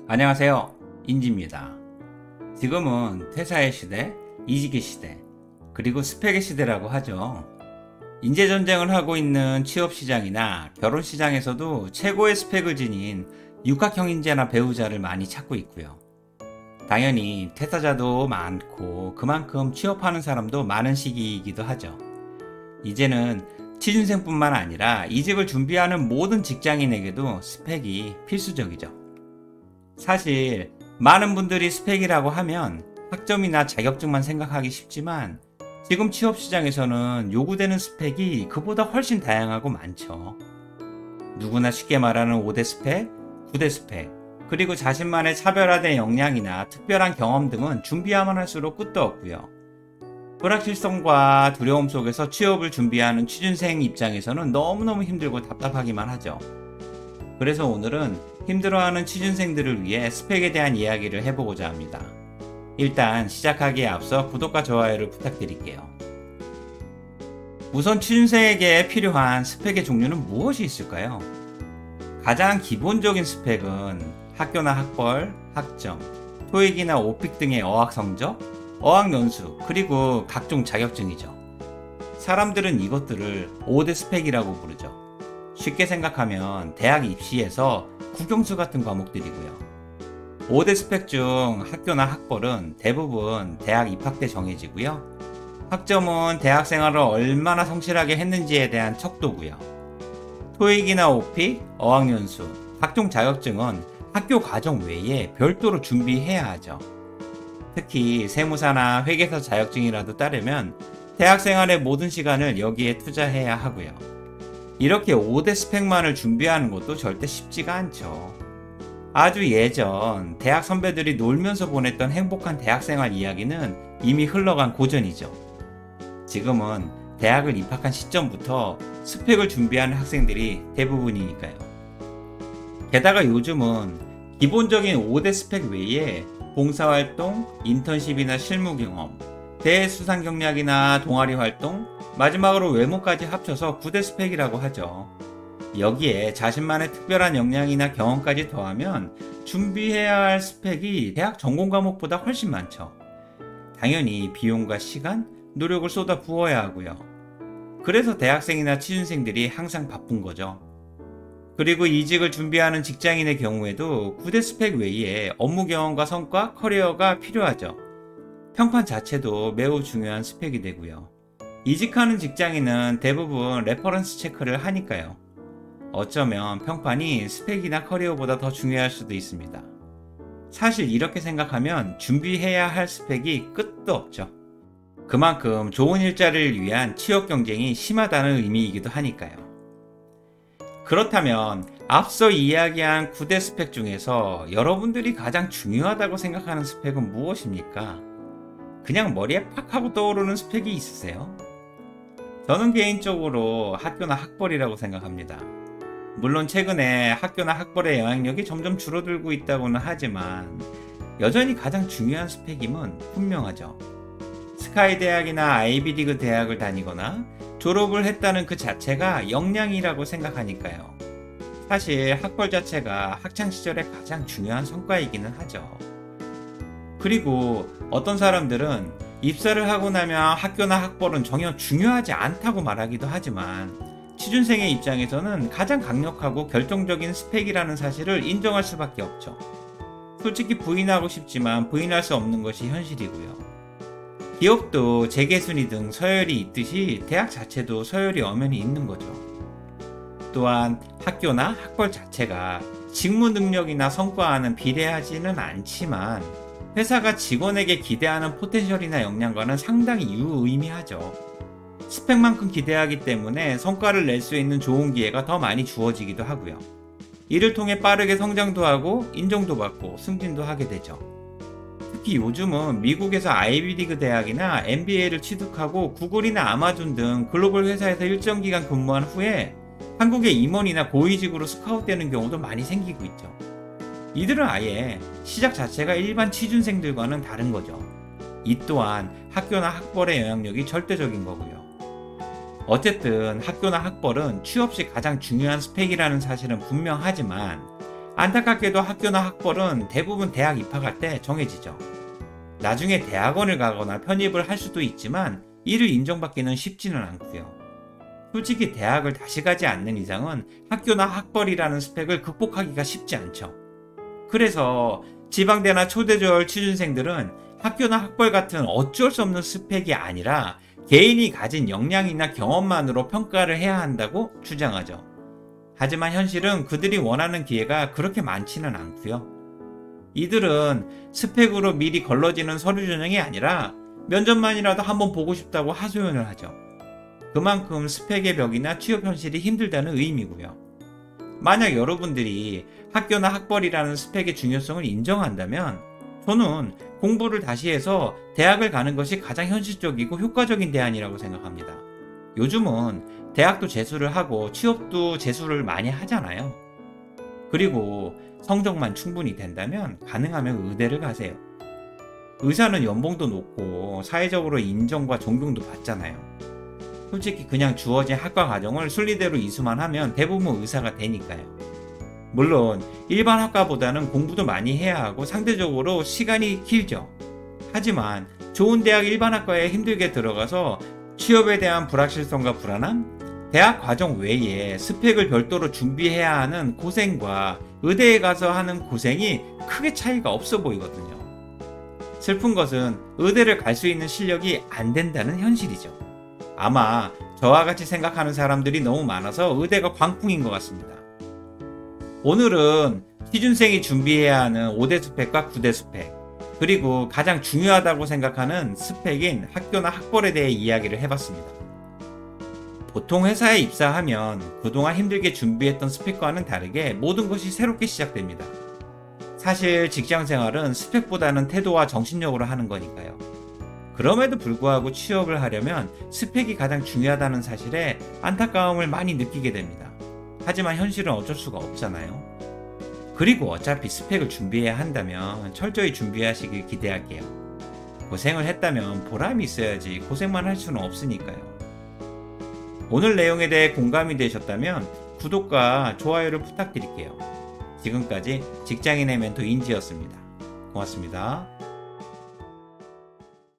안녕하세요, 인지입니다. 지금은 퇴사의 시대, 이직의 시대, 그리고 스펙의 시대라고 하죠. 인재전쟁을 하고 있는 취업시장이나 결혼시장에서도 최고의 스펙을 지닌 육각형 인재나 배우자를 많이 찾고 있고요. 당연히 퇴사자도 많고 그만큼 취업하는 사람도 많은 시기이기도 하죠. 이제는 취준생뿐만 아니라 이직을 준비하는 모든 직장인에게도 스펙이 필수적이죠. 사실 많은 분들이 스펙이라고 하면 학점이나 자격증만 생각하기 쉽지만 지금 취업시장에서는 요구되는 스펙이 그보다 훨씬 다양하고 많죠. 누구나 쉽게 말하는 5대 스펙, 9대 스펙, 그리고 자신만의 차별화된 역량이나 특별한 경험 등은 준비하면 할수록 끝도 없고요. 불확실성과 두려움 속에서 취업을 준비하는 취준생 입장에서는 너무너무 힘들고 답답하기만 하죠. 그래서 오늘은 힘들어하는 취준생들을 위해 스펙에 대한 이야기를 해보고자 합니다. 일단 시작하기에 앞서 구독과 좋아요를 부탁드릴게요. 우선 취준생에게 필요한 스펙의 종류는 무엇이 있을까요? 가장 기본적인 스펙은 학교나 학벌, 학점, 토익이나 오픽 등의 어학 성적, 어학 연수, 그리고 각종 자격증이죠. 사람들은 이것들을 5대 스펙이라고 부르죠. 쉽게 생각하면 대학 입시에서 국영수 같은 과목들이고요. 5대 스펙 중 학교나 학벌은 대부분 대학 입학 때 정해지고요. 학점은 대학 생활을 얼마나 성실하게 했는지에 대한 척도고요. 토익이나 오픽, 어학연수, 각종 자격증은 학교 과정 외에 별도로 준비해야 하죠. 특히 세무사나 회계사 자격증이라도 따려면 대학 생활의 모든 시간을 여기에 투자해야 하고요. 이렇게 5대 스펙만을 준비하는 것도 절대 쉽지가 않죠. 아주 예전 대학 선배들이 놀면서 보냈던 행복한 대학생활 이야기는 이미 흘러간 고전이죠. 지금은 대학을 입학한 시점부터 스펙을 준비하는 학생들이 대부분이니까요. 게다가 요즘은 기본적인 5대 스펙 외에 봉사활동, 인턴십이나 실무경험, 대수상 경력이나 동아리 활동, 마지막으로 외모까지 합쳐서 9대 스펙이라고 하죠. 여기에 자신만의 특별한 역량이나 경험까지 더하면 준비해야 할 스펙이 대학 전공 과목보다 훨씬 많죠. 당연히 비용과 시간, 노력을 쏟아 부어야 하고요. 그래서 대학생이나 취준생들이 항상 바쁜 거죠. 그리고 이직을 준비하는 직장인의 경우에도 9대 스펙 외에 업무 경험과 성과, 커리어가 필요하죠. 평판 자체도 매우 중요한 스펙이 되고요. 이직하는 직장인은 대부분 레퍼런스 체크를 하니까요. 어쩌면 평판이 스펙이나 커리어보다 더 중요할 수도 있습니다. 사실 이렇게 생각하면 준비해야 할 스펙이 끝도 없죠. 그만큼 좋은 일자리를 위한 취업 경쟁이 심하다는 의미이기도 하니까요. 그렇다면 앞서 이야기한 9대 스펙 중에서 여러분들이 가장 중요하다고 생각하는 스펙은 무엇입니까? 그냥 머리에 팍 하고 떠오르는 스펙이 있으세요? 저는 개인적으로 학교나 학벌이라고 생각합니다. 물론 최근에 학교나 학벌의 영향력이 점점 줄어들고 있다고는 하지만 여전히 가장 중요한 스펙임은 분명하죠. 스카이 대학이나 아이비리그 대학을 다니거나 졸업을 했다는 그 자체가 역량이라고 생각하니까요. 사실 학벌 자체가 학창시절에 가장 중요한 성과이기는 하죠. 그리고 어떤 사람들은 입사를 하고 나면 학교나 학벌은 전혀 중요하지 않다고 말하기도 하지만 취준생의 입장에서는 가장 강력하고 결정적인 스펙이라는 사실을 인정할 수밖에 없죠. 솔직히 부인하고 싶지만 부인할 수 없는 것이 현실이고요. 기업도 재계순위 등 서열이 있듯이 대학 자체도 서열이 엄연히 있는 거죠. 또한 학교나 학벌 자체가 직무 능력이나 성과와는 비례하지는 않지만 회사가 직원에게 기대하는 포텐셜이나 역량과는 상당히 유의미하죠. 스펙만큼 기대하기 때문에 성과를 낼 수 있는 좋은 기회가 더 많이 주어지기도 하고요. 이를 통해 빠르게 성장도 하고 인정도 받고 승진도 하게 되죠. 특히 요즘은 미국에서 아이비리그 대학이나 MBA를 취득하고 구글이나 아마존 등 글로벌 회사에서 일정 기간 근무한 후에 한국의 임원이나 고위직으로 스카웃되는 경우도 많이 생기고 있죠. 이들은 아예 시작 자체가 일반 취준생들과는 다른 거죠. 이 또한 학교나 학벌의 영향력이 절대적인 거고요. 어쨌든 학교나 학벌은 취업 시 가장 중요한 스펙이라는 사실은 분명하지만 안타깝게도 학교나 학벌은 대부분 대학 입학할 때 정해지죠. 나중에 대학원을 가거나 편입을 할 수도 있지만 이를 인정받기는 쉽지는 않고요. 솔직히 대학을 다시 가지 않는 이상은 학교나 학벌이라는 스펙을 극복하기가 쉽지 않죠. 그래서 지방대나 초대조혈 취준생들은 학교나 학벌 같은 어쩔 수 없는 스펙이 아니라 개인이 가진 역량이나 경험만으로 평가를 해야 한다고 주장하죠. 하지만 현실은 그들이 원하는 기회가 그렇게 많지는 않고요. 이들은 스펙으로 미리 걸러지는 서류 전형이 아니라 면접만이라도 한번 보고 싶다고 하소연을 하죠. 그만큼 스펙의 벽이나 취업 현실이 힘들다는 의미고요. 만약 여러분들이 학교나 학벌이라는 스펙의 중요성을 인정한다면 저는 공부를 다시 해서 대학을 가는 것이 가장 현실적이고 효과적인 대안이라고 생각합니다. 요즘은 대학도 재수를 하고 취업도 재수를 많이 하잖아요. 그리고 성적만 충분히 된다면 가능하면 의대를 가세요. 의사는 연봉도 높고 사회적으로 인정과 존경도 받잖아요. 솔직히 그냥 주어진 학과 과정을 순리대로 이수만 하면 대부분 의사가 되니까요. 물론 일반 학과보다는 공부도 많이 해야 하고 상대적으로 시간이 길죠. 하지만 좋은 대학 일반 학과에 힘들게 들어가서 취업에 대한 불확실성과 불안함, 대학 과정 외에 스펙을 별도로 준비해야 하는 고생과 의대에 가서 하는 고생이 크게 차이가 없어 보이거든요. 슬픈 것은 의대를 갈 수 있는 실력이 안 된다는 현실이죠. 아마 저와 같이 생각하는 사람들이 너무 많아서 의대가 광풍인 것 같습니다. 오늘은 취준생이 준비해야 하는 5대 스펙과 9대 스펙, 그리고 가장 중요하다고 생각하는 스펙인 학교나 학벌에 대해 이야기를 해봤습니다. 보통 회사에 입사하면 그동안 힘들게 준비했던 스펙과는 다르게 모든 것이 새롭게 시작됩니다. 사실 직장 생활은 스펙보다는 태도와 정신력으로 하는 거니까요. 그럼에도 불구하고 취업을 하려면 스펙이 가장 중요하다는 사실에 안타까움을 많이 느끼게 됩니다. 하지만 현실은 어쩔 수가 없잖아요. 그리고 어차피 스펙을 준비해야 한다면 철저히 준비하시길 기대할게요. 고생을 했다면 보람이 있어야지 고생만 할 수는 없으니까요. 오늘 내용에 대해 공감이 되셨다면 구독과 좋아요를 부탁드릴게요. 지금까지 직장인의 멘토 인지였습니다. 고맙습니다.